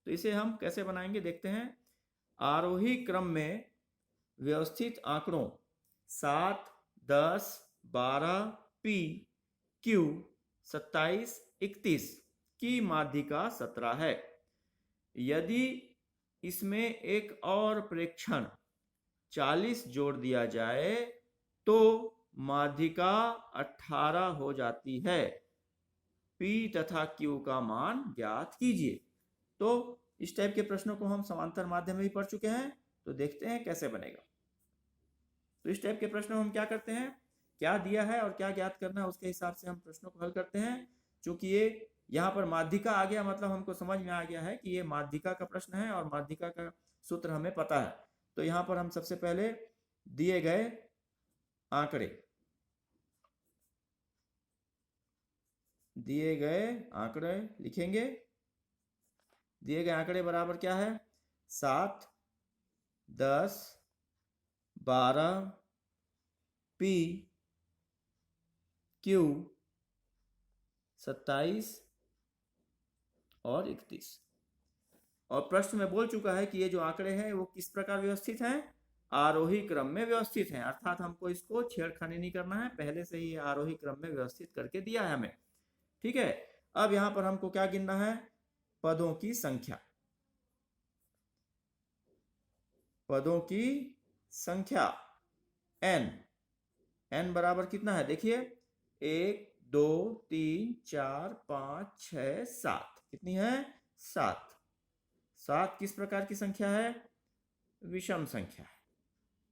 तो इसे हम कैसे बनाएंगे देखते हैं। आरोही क्रम में व्यवस्थित आंकड़ों 7, 10, 12, P, Q, 27, 31 की माध्यिका 17 है। यदि इसमें एक और प्रेक्षण 40 जोड़ दिया जाए तो माध्यिका 18 हो जाती है। P तथा Q का मान ज्ञात कीजिए। तो इस टाइप के प्रश्नों को हम समांतर माध्यम में भी पढ़ चुके हैं, तो देखते हैं कैसे बनेगा। तो इस टाइप के प्रश्न हम क्या करते हैं, क्या दिया है और क्या ज्ञात करना है उसके हिसाब से हम प्रश्नों को हल करते हैं। चूंकि ये यहाँ पर माध्यिका आ गया, मतलब हमको समझ में आ गया है कि ये माध्यिका का प्रश्न है और माध्यिका का सूत्र हमें पता है। तो यहाँ पर हम सबसे पहले दिए गए आंकड़े लिखेंगे। दिए गए आंकड़े बराबर क्या है, 7, 10, 12, P, Q, 27 और 31। और प्रश्न में बोल चुका है कि ये जो आंकड़े हैं वो किस प्रकार व्यवस्थित हैं, आरोही क्रम में व्यवस्थित हैं। अर्थात हमको इसको छेड़खानी नहीं करना है, पहले से ही आरोही क्रम में व्यवस्थित करके दिया है हमें। ठीक है, अब यहां पर हमको क्या गिनना है, पदों की संख्या। पदों की संख्या n बराबर कितना है, देखिए 1, 2, 3, 4, 5, 6, 7। कितनी है, 7। 7 किस प्रकार की संख्या है, विषम संख्या है।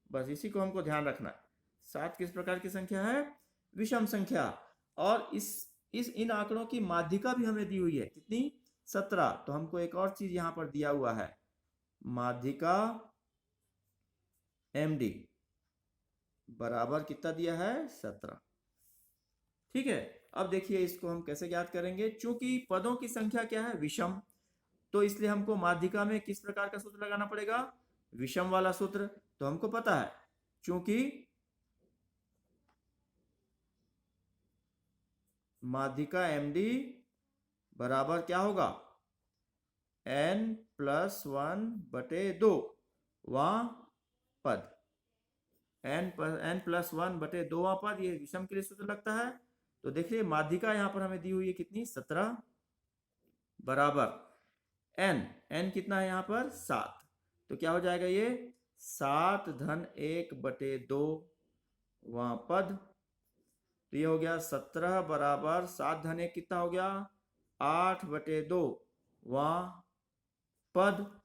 बस इसी को हमको ध्यान रखना है। 7 किस प्रकार की संख्या है, विषम संख्या। और इस इन आंकड़ों की माध्यिका भी हमें दी हुई है, कितनी, 17। तो हमको एक और चीज यहां पर दिया हुआ है, माध्यिका MD बराबर कितना दिया है, 17। ठीक है, अब देखिए इसको हम कैसे ज्ञात करेंगे। चूंकि पदों की संख्या क्या है, विषम, तो इसलिए हमको माध्यिका में किस प्रकार का सूत्र लगाना पड़ेगा, विषम वाला सूत्र। तो हमको पता है, चूंकि माध्यिका MD बराबर क्या होगा, n+1/2 वां पद, n+1/2 पद, ये विषम के लिए सूत्र लगता है। तो देखिए माध्यिका यहां पर हमें दी हुई है कितनी, 17 बराबर n कितना है यहाँ पर, 7। तो क्या हो जाएगा ये, 7-1/2 वहां पद। तो ये हो गया 17 बराबर 7-1 कितना हो गया, 8/2 वहां पद।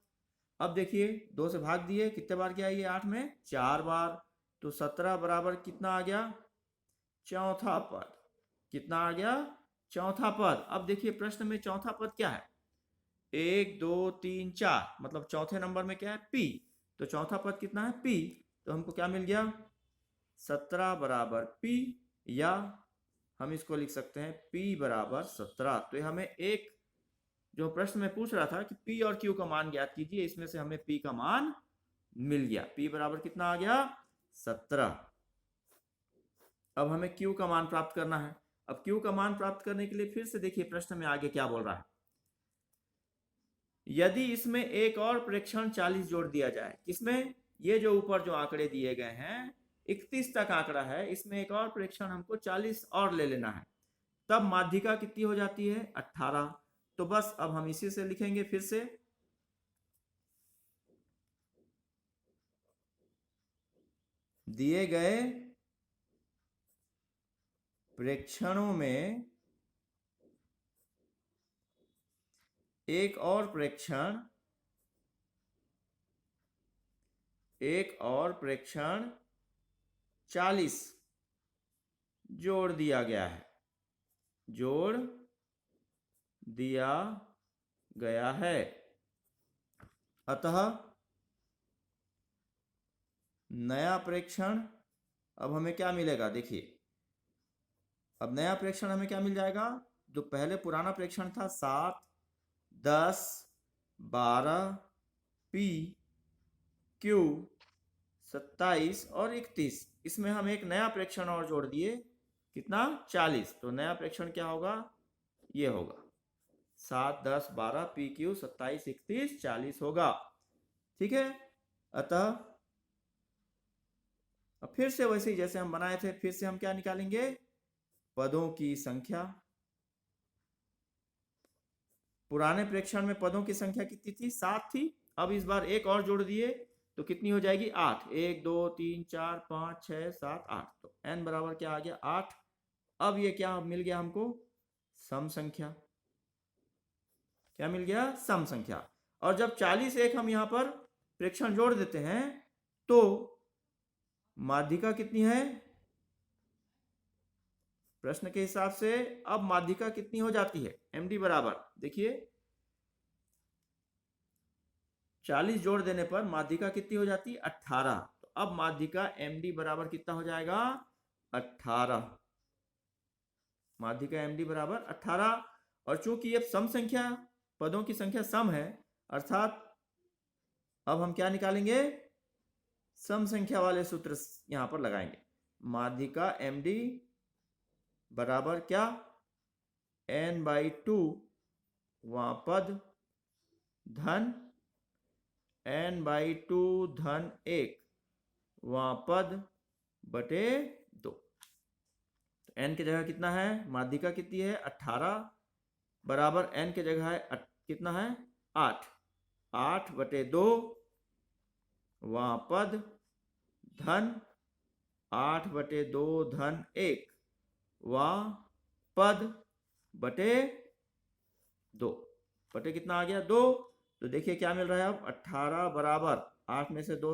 अब देखिए 2 से भाग दिए, कितने बार गया ये, 8 में 4 बार। तो 17 बराबर कितना आ गया, चौथा पद। कितना आ गया, चौथा पद। अब देखिए प्रश्न में चौथा पद क्या है, 1, 2, 3, 4, मतलब चौथे नंबर में क्या है, P। तो चौथा पद कितना है, P। तो हमको क्या मिल गया, 17 बराबर P, या हम इसको लिख सकते हैं P बराबर 17। तो ये हमें एक जो प्रश्न में पूछ रहा था कि P और Q का मान ज्ञात कीजिए, इसमें से हमें P का मान मिल गया। P बराबर कितना आ गया, 17। अब हमें Q का मान प्राप्त करना है। अब Q का मान प्राप्त करने के लिए फिर से देखिए प्रश्न में आगे क्या बोल रहा है, यदि इसमें एक और प्रेक्षण 40 जोड़ दिया जाए। किसमें, ये जो ऊपर जो आंकड़े दिए गए हैं 31 तक आंकड़ा है, इसमें एक और प्रेक्षण हमको 40 और ले लेना है, तब माध्यिका कितनी हो जाती है, 18। तो बस अब हम इसी से लिखेंगे फिर से, दिए गए प्रेक्षणों में एक और प्रेक्षण 40 जोड़ दिया गया है, जोड़ दिया गया है। अतः नया प्रेक्षण अब हमें क्या मिलेगा, देखिए अब नया प्रेक्षण हमें क्या मिल जाएगा, जो पहले पुराना प्रेक्षण था 7, 10, 12, P, Q, 27 और 31, इसमें हम एक नया प्रेक्षण और जोड़ दिए, कितना, 40। तो नया प्रेक्षण क्या होगा, ये होगा 7, 10, 12, PQ 27, 31, 40 होगा। ठीक है, अतः अब फिर से वैसे ही जैसे हम बनाए थे, फिर से हम क्या निकालेंगे, पदों की संख्या। पुराने प्रेक्षण में पदों की संख्या कितनी थी, 7 थी। अब इस बार एक और जोड़ दिए तो कितनी हो जाएगी, 8। 1, 2, 3, 4, 5, 6, 7, 8। तो n बराबर क्या आ गया, 8। अब ये क्या मिल गया हमको, सम संख्या। क्या मिल गया, सम संख्या। और जब 40 एक हम यहां पर प्रेक्षण जोड़ देते हैं तो माध्यिका कितनी है, प्रश्न के हिसाब से अब माध्यिका कितनी हो जाती है, md बराबर, देखिए 40 जोड़ देने पर माध्यिका कितनी हो जाती है, 18। तो अब माध्यिका md बराबर कितना हो जाएगा, 18। माध्यिका md बराबर 18। और चूंकि ये सम संख्या, पदों की संख्या सम है, अर्थात अब हम क्या निकालेंगे, सम संख्या वाले सूत्र यहां पर लगाएंगे। माध्यिका md बराबर क्या, n/2 वहां पद धन n/2 धन 1 वहां पद बटे 2। तो n की जगह कितना है, माध्यिका कितनी है, 18 बराबर n की जगह है कितना है, 8। 8/2 वहां पद धन 8/2 धन 1 वहां पद बटे 2। बटे कितना आ गया, 2। तो देखिए क्या मिल रहा है, अब 18 बराबर 8 में से 2,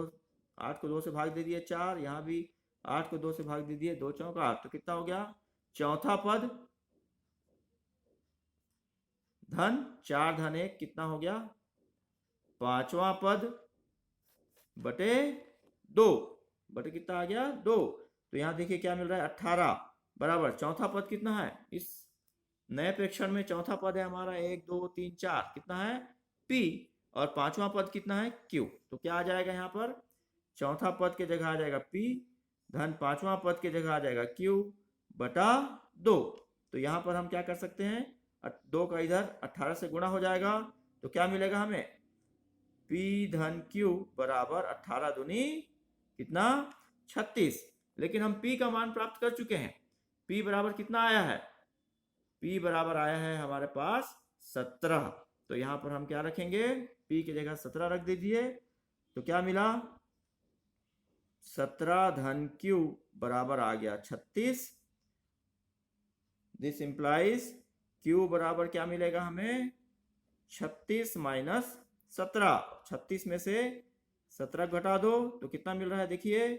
8 को 2 से भाग दे दिए 4, यहां भी 8 को 2 से भाग दे दिए 2 चौका 8। तो कितना हो गया, चौथा पद धन 4 धन 1 कितना हो गया, पांचवा पद बटे 2। बटे कितना आ गया, 2। तो यहां देखिए क्या मिल रहा है, 18 बराबर चौथा पद कितना है, इस नए प्रेक्षण में चौथा पद है हमारा 1, 2, 3, 4, कितना है, P। और पांचवा पद कितना है, Q। तो क्या आ जाएगा यहाँ पर, चौथा पद के जगह आ जाएगा P धन पांचवा पद के जगह आ जाएगा Q बटा 2। तो यहाँ पर हम क्या कर सकते हैं, 2 का इधर 18 से गुणा हो जाएगा। तो क्या मिलेगा हमें, P धन Q बराबर 18 दूनी कितना, 36। लेकिन हम P का मान प्राप्त कर चुके हैं। P बराबर कितना आया है, P बराबर आया है हमारे पास 17। तो यहां पर हम क्या रखेंगे, P की जगह 17 रख दीजिए। तो क्या मिला, 17 धन Q बराबर आ गया 36। दिस इंप्लाइज Q बराबर क्या मिलेगा हमें, 36 माइनस 17। 36 में से 17 घटा दो तो कितना मिल रहा है, देखिए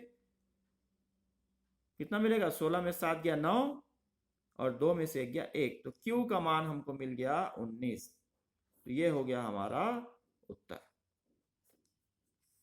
कितना मिलेगा, 16 में 7 गया 9 और 2 में से 1 गया 1। तो Q का मान हमको मिल गया 19। तो ये हो गया हमारा उत्तर।